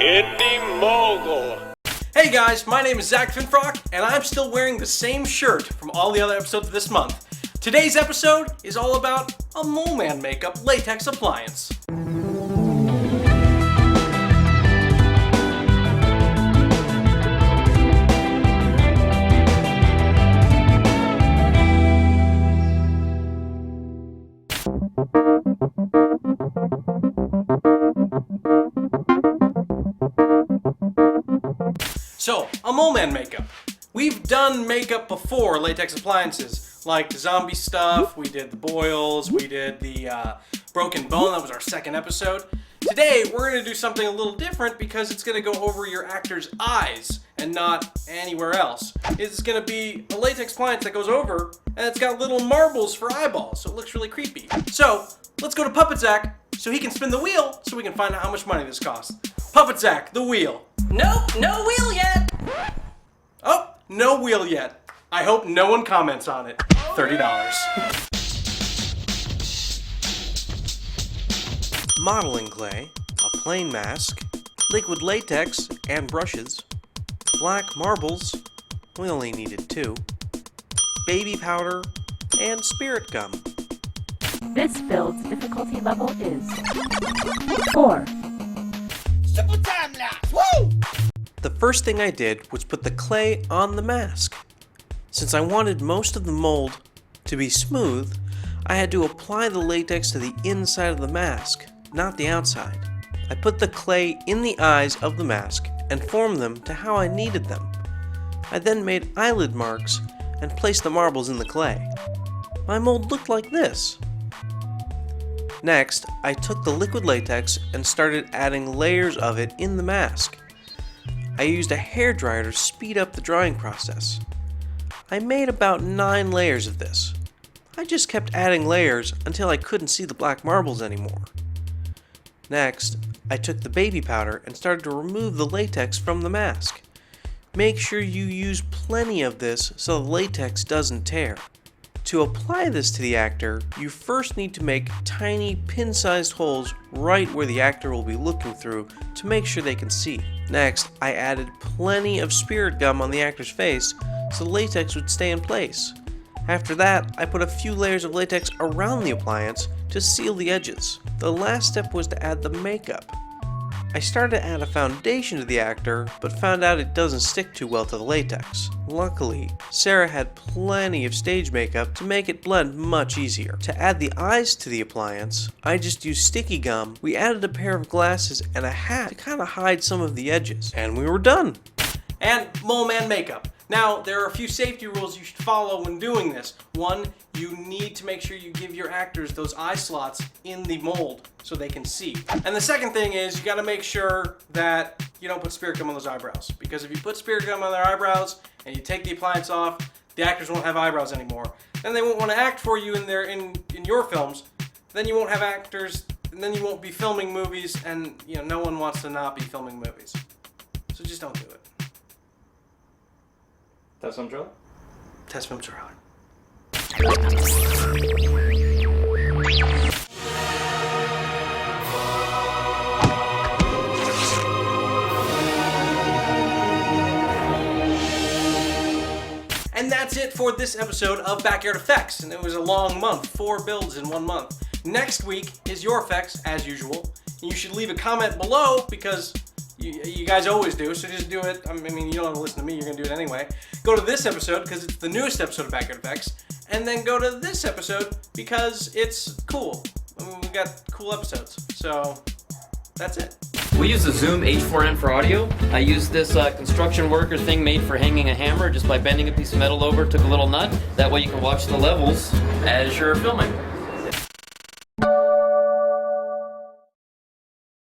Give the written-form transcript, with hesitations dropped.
Indy Mogul. Hey guys, my name is Zack Finfrock, and I'm still wearing the same shirt from all the other episodes of this month. Today's episode is all about a Mole Man makeup latex appliance. So, a Mole Man makeup. We've done makeup before, latex appliances, like the zombie stuff, we did the boils, we did the broken bone, that was our second episode. Today, we're going to do something a little different because it's going to go over your actor's eyes and not anywhere else. It's going to be a latex appliance that goes over, and it's got little marbles for eyeballs, so it looks really creepy. So, let's go to Puppet Zack so he can spin the wheel so we can find out how much money this costs. Puppet Zack, the wheel. Nope, no wheel yet. Oh, no wheel yet. I hope no one comments on it. $30. Modeling clay, a plain mask, liquid latex and brushes, black marbles, we only needed 2, baby powder, and spirit gum. This build's difficulty level is 4. Simple time lapse. Woo! The first thing I did was put the clay on the mask. Since I wanted most of the mold to be smooth, I had to apply the latex to the inside of the mask, not the outside. I put the clay in the eyes of the mask and formed them to how I needed them. I then made eyelid marks and placed the marbles in the clay. My mold looked like this. Next, I took the liquid latex and started adding layers of it in the mask. I used a hairdryer to speed up the drying process. I made about 9 layers of this. I just kept adding layers until I couldn't see the black marbles anymore. Next, I took the baby powder and started to remove the latex from the mask. Make sure you use plenty of this so the latex doesn't tear. To apply this to the actor, you first need to make tiny pin-sized holes right where the actor will be looking through to make sure they can see. Next, I added plenty of spirit gum on the actor's face so the latex would stay in place. After that, I put a few layers of latex around the appliance to seal the edges. The last step was to add the makeup. I started to add a foundation to the actor, but found out it doesn't stick too well to the latex. Luckily, Sarah had plenty of stage makeup to make it blend much easier. To add the eyes to the appliance, I just used sticky gum. We added a pair of glasses and a hat to kind of hide some of the edges. And we were done. And Mole Man makeup. Now, there are a few safety rules you should follow when doing this. One, you need to make sure you give your actors those eye slots in the mold so they can see. And the second thing is you gotta make sure that you don't put spirit gum on those eyebrows. Because if you put spirit gum on their eyebrows and you take the appliance off, the actors won't have eyebrows anymore. Then they won't want to act for you in your films. Then you won't have actors, and then you won't be filming movies, and no one wants to not be filming movies. So just don't do it. Test film trailer? Test film trailer. And that's it for this episode of Backyard Effects. And it was a long month, 4 builds in 1 month. Next week is your effects, as usual. And you should leave a comment below because you guys always do, so just do it. I mean, you don't have to listen to me, you're going to do it anyway. Go to this episode because it's the newest episode of Backyard Effects. And then go to this episode because it's cool. I mean, we got cool episodes. So, that's it. We use the Zoom H4n for audio. I used this construction worker thing made for hanging a hammer just by bending a piece of metal over, took a little nut. That way you can watch the levels as you're filming.